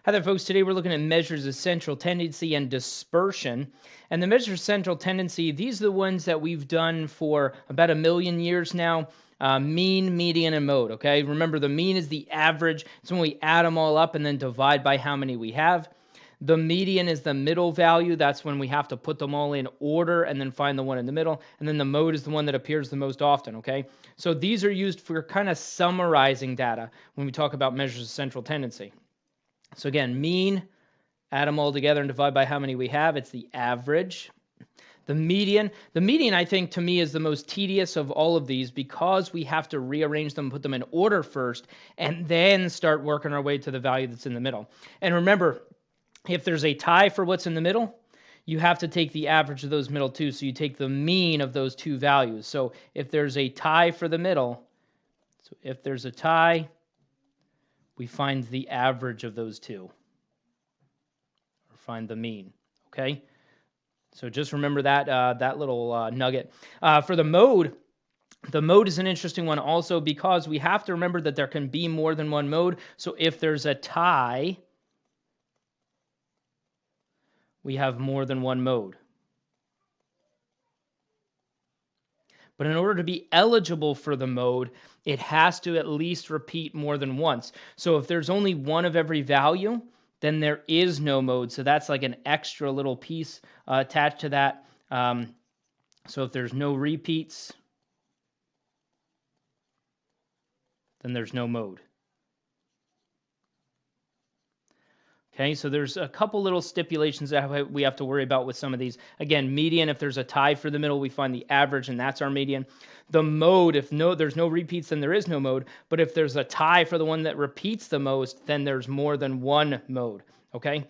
Hi there, folks. Today we're looking at measures of central tendency and dispersion. And the measures of central tendency, these are the ones that we've done for about 1,000,000 years now. Mean, median, and mode, okay? Remember, the mean is the average. It's when we add them all up and then divide by how many we have. The median is the middle value. That's when we have to put them all in order and then find the one in the middle. And then the mode is the one that appears the most often, okay? So these are used for kind of summarizing data when we talk about measures of central tendency. So again, mean, add them all together and divide by how many we have. It's the average. The median I think to me is the most tedious of all of these because we have to rearrange them, put them in order first, and then start working our way to the value that's in the middle. And remember, if there's a tie for what's in the middle, you have to take the average of those middle two. So you take the mean of those two values. So if there's a tie for the middle, so if there's a tie, we find the average of those two, or find the mean, okay? So just remember that that little nugget. For the mode is an interesting one also because we have to remember that there can be more than one mode. So if there's a tie, we have more than one mode. But in order to be eligible for the mode, it has to at least repeat more than once. So if there's only one of every value, then there is no mode. So that's like an extra little piece attached to that. So if there's no repeats, then there's no mode. Okay, so there's a couple little stipulations that we have to worry about with some of these. Again, median, if there's a tie for the middle, we find the average, and that's our median. The mode, if there's no repeats, then there is no mode. But if there's a tie for the one that repeats the most, then there's more than one mode, okay?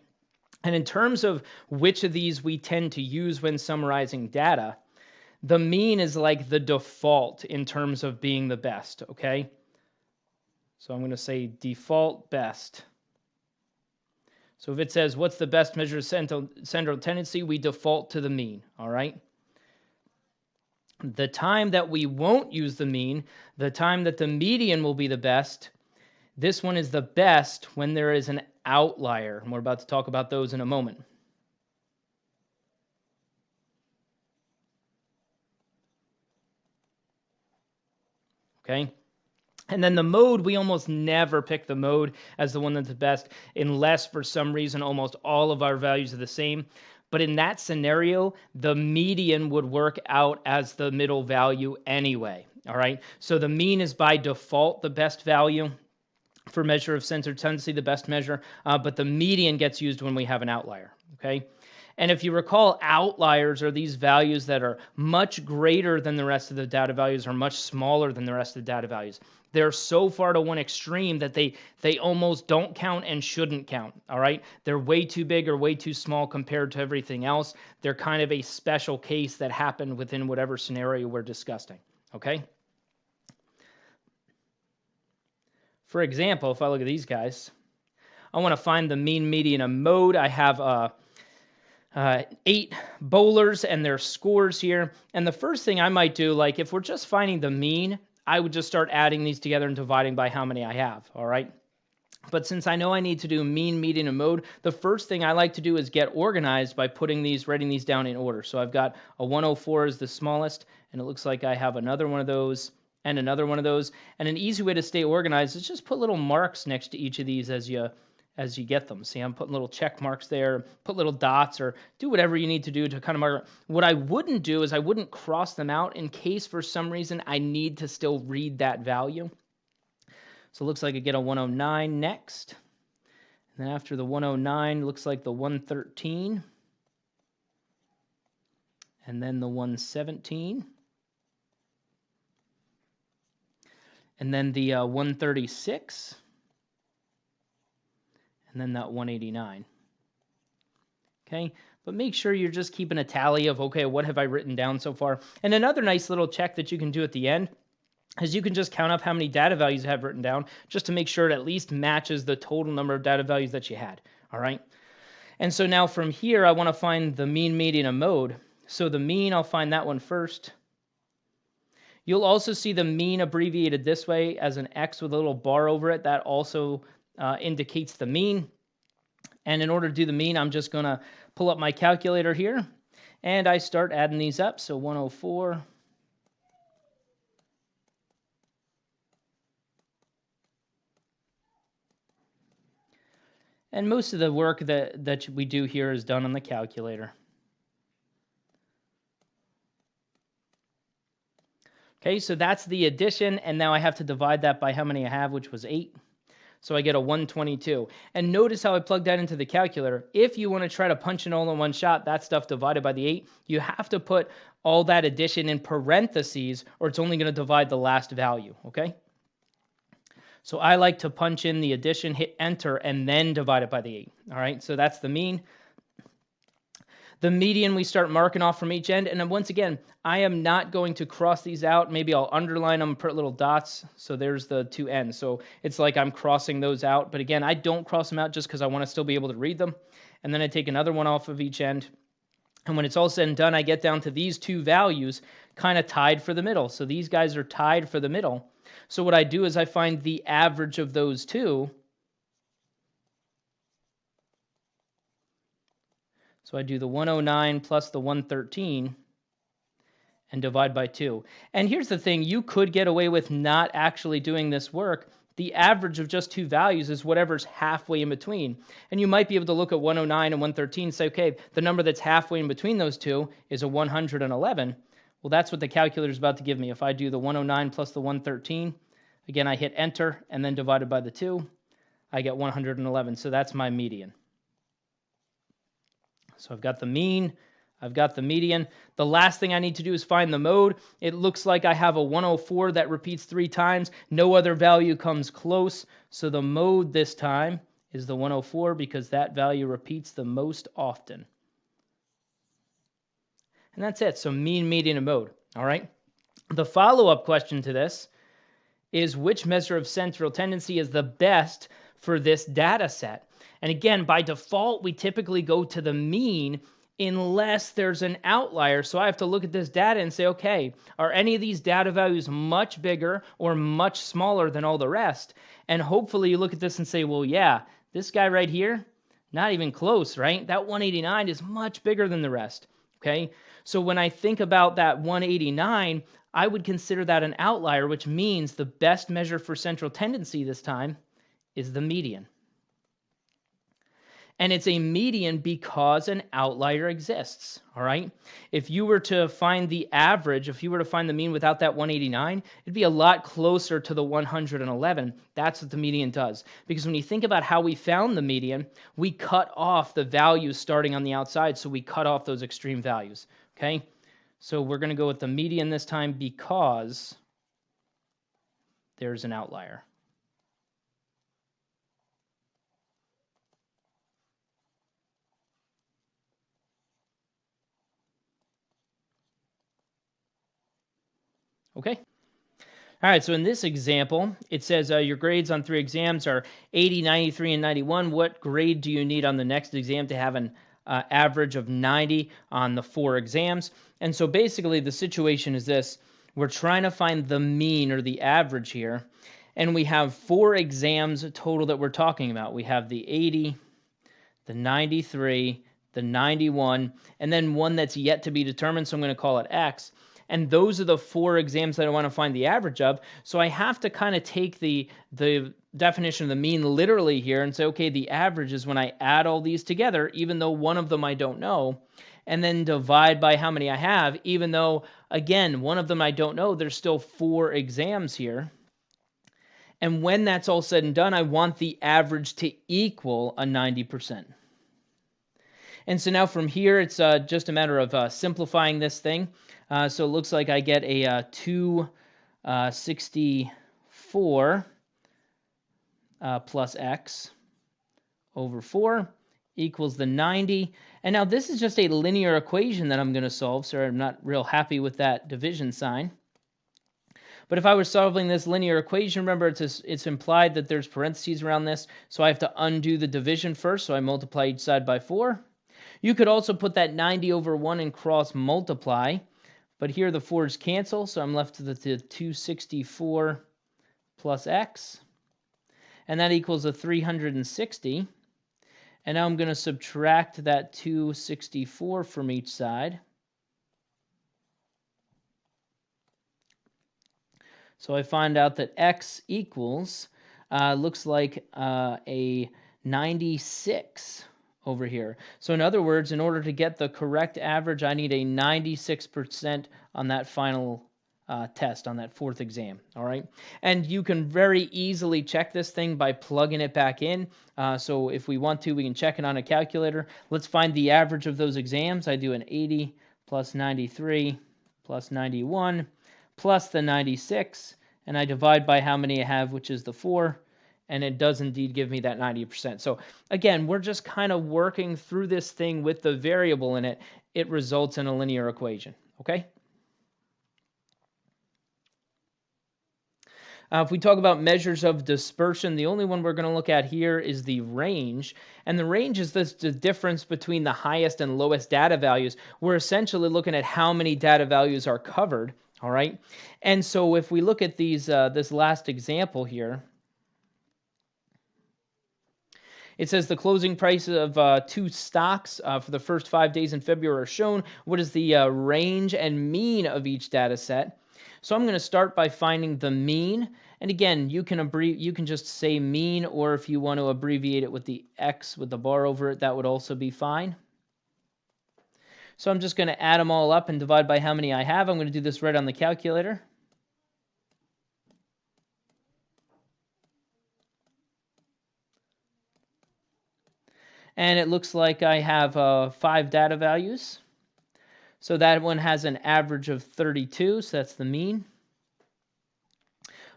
And in terms of which of these we tend to use when summarizing data, the mean is like the default in terms of being the best, okay? So I'm going to say default best. So if it says, what's the best measure of central tendency, we default to the mean, all right? The time that we won't use the mean, the time that the median will be the best, this one is the best when there is an outlier. And we're about to talk about those in a moment. Okay? And then the mode, we almost never pick the mode as the one that's the best, unless for some reason almost all of our values are the same. But in that scenario, the median would work out as the middle value anyway. All right. So the mean is by default the best value for measure of central tendency, the best measure. But the median gets used when we have an outlier. Okay. And if you recall, outliers are these values that are much greater than the rest of the data values or much smaller than the rest of the data values. They're so far to one extreme that they almost don't count and shouldn't count, all right? They're way too big or way too small compared to everything else. They're kind of a special case that happened within whatever scenario we're discussing, okay? For example, if I look at these guys, I want to find the mean, median, and mode. I have 8 bowlers and their scores here. And the first thing I might do, like if we're just finding the mean, I would just start adding these together and dividing by how many I have, all right? But since I know I need to do mean, median, and mode, the first thing I like to do is get organized by writing these down in order. So I've got a 104 is the smallest, and it looks like I have another one of those and another one of those. And an easy way to stay organized is just put little marks next to each of these as you get them. See, I'm putting little check marks there, put little dots, or do whatever you need to do to kind of mark. What I wouldn't do is I wouldn't cross them out in case for some reason I need to still read that value. So it looks like I get a 109 next. And then after the 109, looks like the 113. And then the 117. And then the 136. And then that 189. Okay, but make sure you're just keeping a tally of, okay, what have I written down so far? And another nice little check that you can do at the end is you can just count up how many data values you have written down just to make sure it at least matches the total number of data values that you had, all right? And so now from here, I want to find the mean, median, and mode. So the mean, I'll find that one first. You'll also see the mean abbreviated this way as an X with a little bar over it. That also indicates the mean. And in order to do the mean, I'm just going to pull up my calculator here, and I start adding these up. So 104. And most of the work that we do here is done on the calculator. Okay, so that's the addition, and now I have to divide that by how many I have, which was 8. So I get a 122. And notice how I plugged that into the calculator. If you want to try to punch it all in one shot, that stuff divided by the 8, you have to put all that addition in parentheses, or it's only going to divide the last value, okay? So I like to punch in the addition, hit enter, and then divide it by the 8, all right? So that's the mean. The median we start marking off from each end. And then once again, I am not going to cross these out. Maybe I'll underline them, put little dots. So there's the two ends. So it's like I'm crossing those out. But again, I don't cross them out just because I want to still be able to read them. And then I take another one off of each end. And when it's all said and done, I get down to these two values kind of tied for the middle. So these guys are tied for the middle. So what I do is I find the average of those two. So I do the 109 plus the 113 and divide by 2. And here's the thing, you could get away with not actually doing this work. The average of just two values is whatever's halfway in between. And you might be able to look at 109 and 113 and say, okay, the number that's halfway in between those two is a 111. Well, that's what the calculator is about to give me. If I do the 109 plus the 113, again, I hit enter and then divided by the 2, I get 111. So that's my median. So I've got the mean, I've got the median. The last thing I need to do is find the mode. It looks like I have a 104 that repeats 3 times. No other value comes close. So the mode this time is the 104 because that value repeats the most often. And that's it. So mean, median, and mode. All right. The follow-up question to this is which measure of central tendency is the best for this data set? And again, by default, we typically go to the mean unless there's an outlier. So I have to look at this data and say, okay, are any of these data values much bigger or much smaller than all the rest? And hopefully you look at this and say, well, yeah, this guy right here, not even close, right? That 189 is much bigger than the rest, okay? So when I think about that 189, I would consider that an outlier, which means the best measure for central tendency this time is the median. And it's a median because an outlier exists, all right? If you were to find the average, if you were to find the mean without that 189, it'd be a lot closer to the 111. That's what the median does. Because when you think about how we found the median, we cut off the values starting on the outside, so we cut off those extreme values, okay? So we're going to go with the median this time because there's an outlier. Okay. All right, so in this example, it says your grades on 3 exams are 80, 93, and 91. What grade do you need on the next exam to have an average of 90 on the 4 exams? And so basically the situation is this. We're trying to find the mean or the average here, and we have 4 exams total that we're talking about. We have the 80, the 93, the 91, and then one that's yet to be determined, so I'm going to call it X. And those are the 4 exams that I want to find the average of. So I have to kind of take the definition of the mean literally here and say, okay, the average is when I add all these together, even though one of them I don't know, and then divide by how many I have, even though, again, one of them I don't know, there's still 4 exams here. And when that's all said and done, I want the average to equal a 90%. And so now from here, it's just a matter of simplifying this thing. So it looks like I get a 264 plus x over 4 equals the 90. And now this is just a linear equation that I'm going to solve, so I'm not real happy with that division sign. But if I was solving this linear equation, remember it's implied that there's parentheses around this, so I have to undo the division first, so I multiply each side by 4. You could also put that 90 over 1 and cross multiply, but here the 4's cancel, so I'm left with the 264 plus x, and that equals a 360. And now I'm going to subtract that 264 from each side. So I find out that x equals, looks like a 96 over here. So in other words, in order to get the correct average, I need a 96% on that final test, on that fourth exam, all right? And you can very easily check this thing by plugging it back in. So if we want to, we can check it on a calculator. Let's find the average of those exams. I do an 80 plus 93 plus 91 plus the 96, and I divide by how many I have, which is the 4, and it does indeed give me that 90%. So again, we're just kind of working through this thing with the variable in it. It results in a linear equation, okay? If we talk about measures of dispersion, the only one we're going to look at here is the range. And the range is the difference between the highest and lowest data values. We're essentially looking at how many data values are covered, all right? And so if we look at these, this last example here, it says the closing price of 2 stocks for the first 5 days in February are shown. What is the range and mean of each data set? So I'm going to start by finding the mean. And again, you can just say mean, or if you want to abbreviate it with the X with the bar over it, that would also be fine. So I'm just going to add them all up and divide by how many I have. I'm going to do this right on the calculator. And it looks like I have 5 data values. So that one has an average of 32, so that's the mean.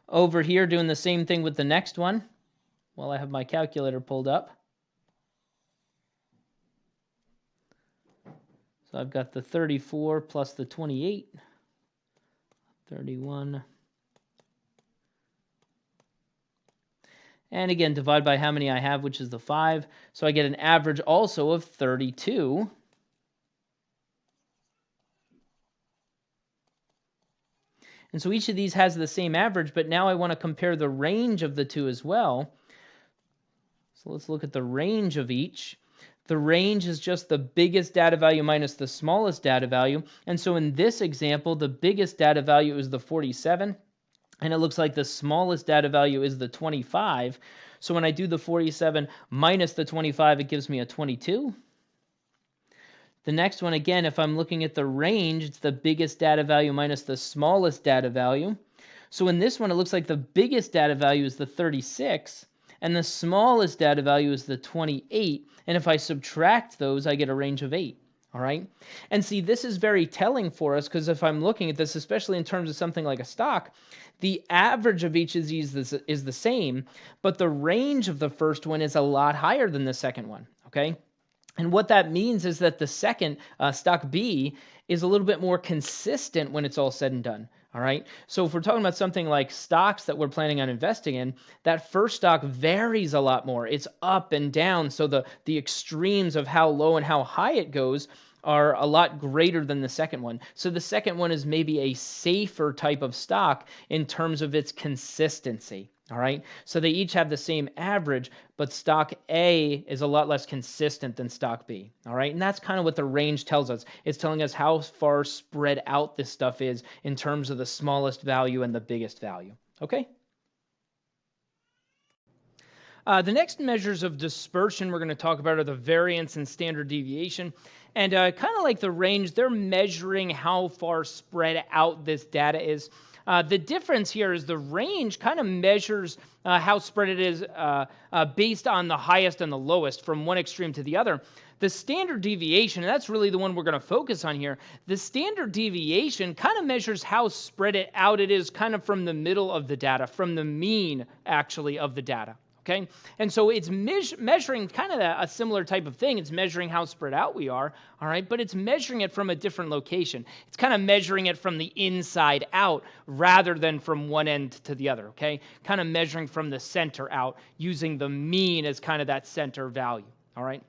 Over here, doing the same thing with the next one. Well, I have my calculator pulled up. So I've got the 34 plus the 28, 31. And again, divide by how many I have, which is the 5. So I get an average also of 32. And so each of these has the same average, but now I want to compare the range of the two as well. So let's look at the range of each. The range is just the biggest data value minus the smallest data value. And so in this example, the biggest data value is the 47. And it looks like the smallest data value is the 25. So when I do the 47 minus the 25, it gives me a 22. The next one, again, if I'm looking at the range, it's the biggest data value minus the smallest data value. So in this one, it looks like the biggest data value is the 36, and the smallest data value is the 28. And if I subtract those, I get a range of 8. All right? And see, this is very telling for us, because if I'm looking at this, especially in terms of something like a stock, the average of each of these is the same, but the range of the first one is a lot higher than the second one. Okay? And what that means is that the second, stock B, is a little bit more consistent when it's all said and done. All right. So if we're talking about something like stocks that we're planning on investing in, that first stock varies a lot more. It's up and down. So the extremes of how low and how high it goes are a lot greater than the second one. So the second one is maybe a safer type of stock in terms of its consistency. All right. So they each have the same average, but stock A is a lot less consistent than stock B. All right. And that's kind of what the range tells us. It's telling us how far spread out this stuff is in terms of the smallest value and the biggest value. Okay. The next measures of dispersion we're going to talk about are the variance and standard deviation. And kind of like the range, they're measuring how far spread out this data is. The difference here is the range kind of measures how spread it is based on the highest and the lowest from one extreme to the other. The standard deviation, and that's really the one we're going to focus on here, the standard deviation kind of measures how spread it out it is kind of from the middle of the data, from the mean actually of the data. Okay, and so it's measuring kind of a similar type of thing. It's measuring how spread out we are, all right, but it's measuring it from a different location. It's kind of measuring it from the inside out rather than from one end to the other, okay? Kind of measuring from the center out, using the mean as kind of that center value, all right?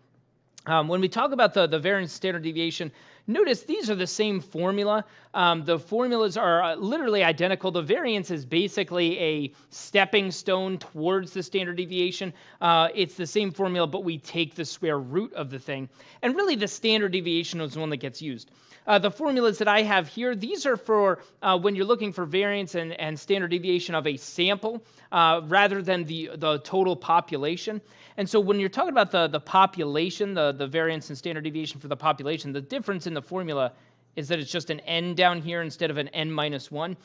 When we talk about the variance standard deviation, notice these are the same formula. The formulas are literally identical. The variance is basically a stepping stone towards the standard deviation. It's the same formula, but we take the square root of the thing. And really, the standard deviation is the one that gets used. The formulas that I have here, these are for when you're looking for variance and standard deviation of a sample rather than the total population. And so when you're talking about the population, the variance and standard deviation for the population, the difference in the formula is that it's just an n down here instead of an n minus 1.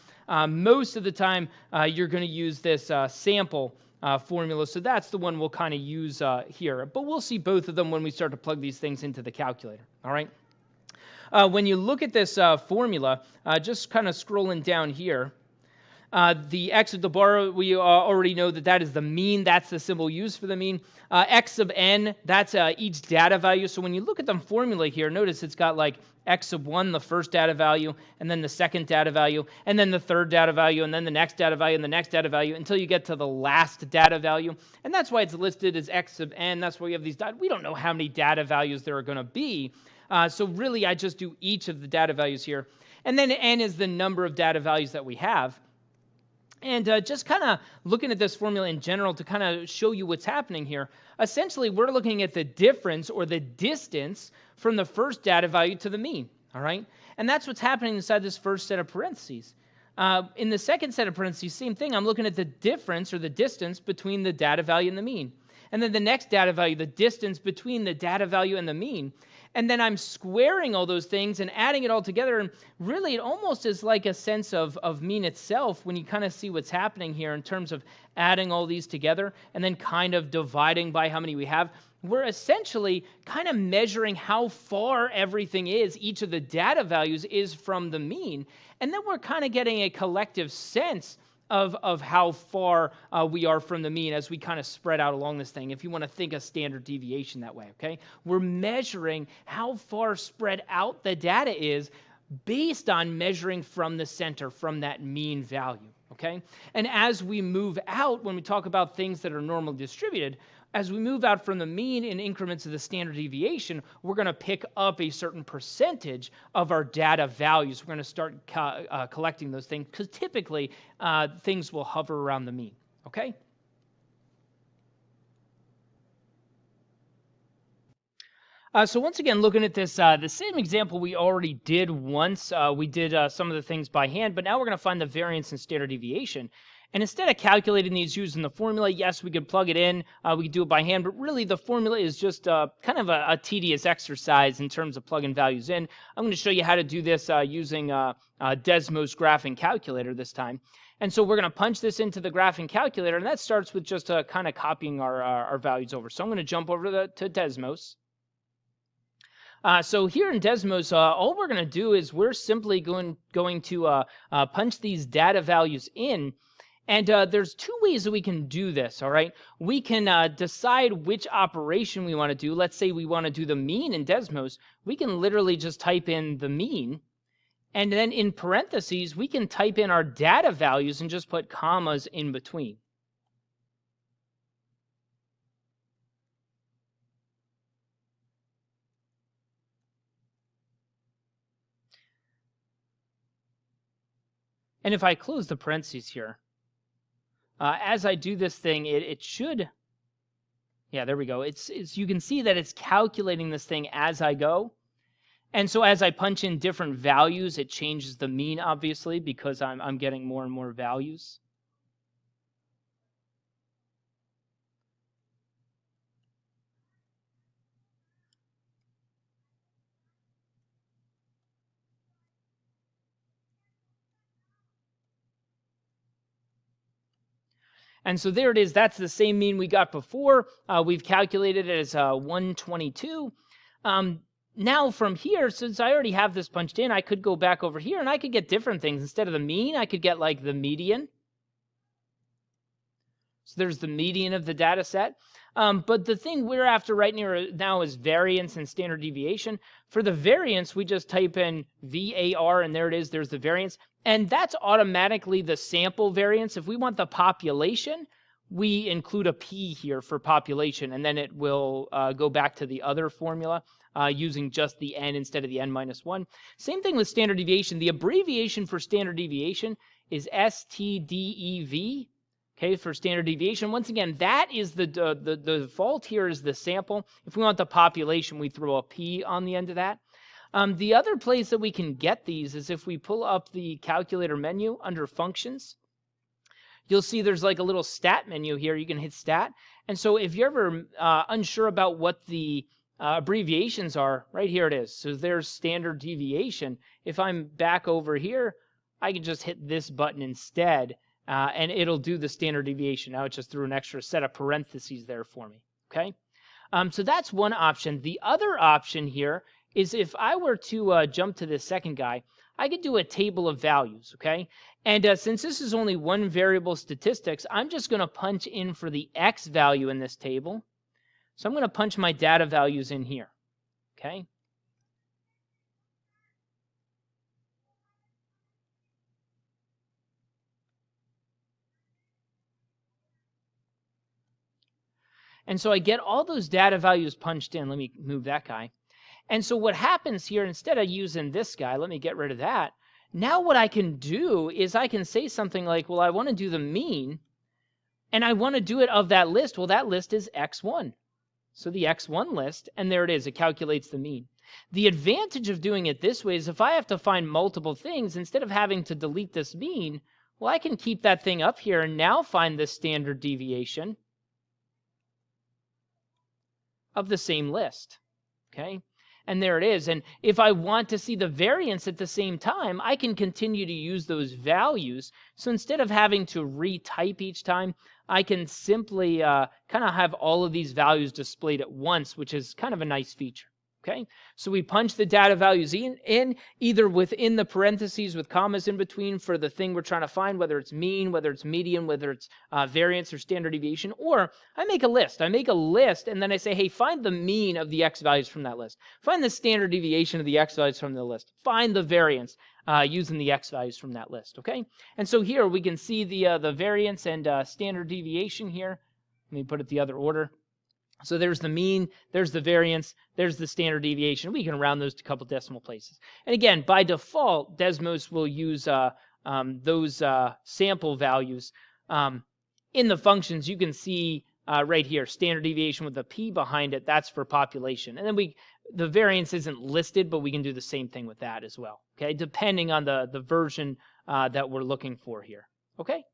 Most of the time, you're going to use this sample formula, so that's the one we'll kind of use here. But we'll see both of them when we start to plug these things into the calculator, all right? When you look at this formula, just kind of scrolling down here, the x of the bar, we already know that is the mean. That's the symbol used for the mean. X sub n, that's each data value. So when you look at the formula here, notice it's got like x sub 1, the first data value, and then the second data value, and then the third data value, and then the next data value, and the next data value, until you get to the last data value. And that's why it's listed as x sub n. That's why we have these data. We don't know how many data values there are going to be. So really, I just do each of the data values here. And then n is the number of data values that we have. And just kind of looking at this formula in general to kind of show you what's happening here, essentially we're looking at the difference or the distance from the first data value to the mean, all right? And that's what's happening inside this first set of parentheses. In the second set of parentheses, same thing. I'm looking at the difference or the distance between the data value and the mean. And then the next data value, the distance between the data value and the mean. And then I'm squaring all those things and adding it all together. And really, it almost is like a sense of mean itself when you kind of see what's happening here in terms of adding all these together and then kind of dividing by how many we have. We're essentially kind of measuring how far everything is, each of the data values is from the mean. And then we're kind of getting a collective sense of how far we are from the mean as we kind of spread out along this thing, if you want to think of standard deviation that way, okay? We're measuring how far spread out the data is based on measuring from the center, from that mean value, okay? And as we move out, when we talk about things that are normally distributed, as we move out from the mean in increments of the standard deviation, we're going to pick up a certain percentage of our data values. We're going to start collecting those things because typically things will hover around the mean, okay? So once again, looking at this, the same example we already did once. We did some of the things by hand, but now we're going to find the variance and standard deviation. And instead of calculating these using the formula, yes, we could plug it in, we could do it by hand, but really the formula is just kind of a tedious exercise in terms of plugging values in. I'm going to show you how to do this using Desmos graphing calculator this time. And so we're going to punch this into the graphing calculator, and that starts with just kind of copying our values over. So I'm going to jump over to Desmos. So here in Desmos, all we're going to do is we're simply going to punch these data values in. And there's two ways that we can do this, all right? We can decide which operation we want to do. Let's say we want to do the mean in Desmos. We can literally just type in the mean. And then in parentheses, we can type in our data values and just put commas in between. And if I close the parentheses here, as I do this thing, it should, yeah, there we go. It's you can see that it's calculating this thing as I go. And so as I punch in different values, it changes the mean, obviously, because I'm getting more and more values. And so there it is. That's the same mean we got before. We've calculated it as 122. Now from here, since I already have this punched in, I could go back over here and I could get different things. Instead of the mean, I could get like the median. So there's the median of the data set. But the thing we're after right now is variance and standard deviation. For the variance, we just type in VAR, and there it is. There's the variance. And that's automatically the sample variance. If we want the population, we include a p here for population, and then it will go back to the other formula using just the n instead of the n minus 1. Same thing with standard deviation. The abbreviation for standard deviation is STDEV. Okay, for standard deviation. Once again, that is the default here is the sample. If we want the population, we throw a p on the end of that. The other place that we can get these is if we pull up the calculator menu under functions. You'll see there's like a little stat menu here. You can hit stat. And so if you're ever unsure about what the abbreviations are, right here it is. So there's standard deviation. If I'm back over here, I can just hit this button instead, and it'll do the standard deviation. Now it just threw an extra set of parentheses there for me. Okay, so that's one option. The other option here is if I were to jump to this second guy, I could do a table of values, okay? And since this is only one variable statistics, I'm just going to punch in for the x value in this table. So I'm going to punch my data values in here, okay? And so I get all those data values punched in. Let me move that guy. And so what happens here, instead of using this guy, let me get rid of that. Now what I can do is I can say something like, well, I want to do the mean, and I want to do it of that list. Well, that list is x1. So the x1 list, and there it is. It calculates the mean. The advantage of doing it this way is if I have to find multiple things, instead of having to delete this mean, well, I can keep that thing up here and now find the standard deviation of the same list, okay? And there it is. And if I want to see the variance at the same time, I can continue to use those values. So instead of having to retype each time, I can simply kind of have all of these values displayed at once, which is kind of a nice feature. Okay, so we punch the data values in either within the parentheses with commas in between for the thing we're trying to find, whether it's mean, whether it's median, whether it's variance or standard deviation, or I make a list. I make a list and then I say, hey, find the mean of the x values from that list. Find the standard deviation of the x values from the list. Find the variance using the x values from that list, okay? And so here we can see the variance and standard deviation here. Let me put it the other order. So there's the mean, there's the variance, there's the standard deviation. We can round those to a couple decimal places. And again, by default, Desmos will use those sample values. In the functions, you can see right here, standard deviation with a p behind it, that's for population. And then the variance isn't listed, but we can do the same thing with that as well, okay? Depending on the version that we're looking for here, okay?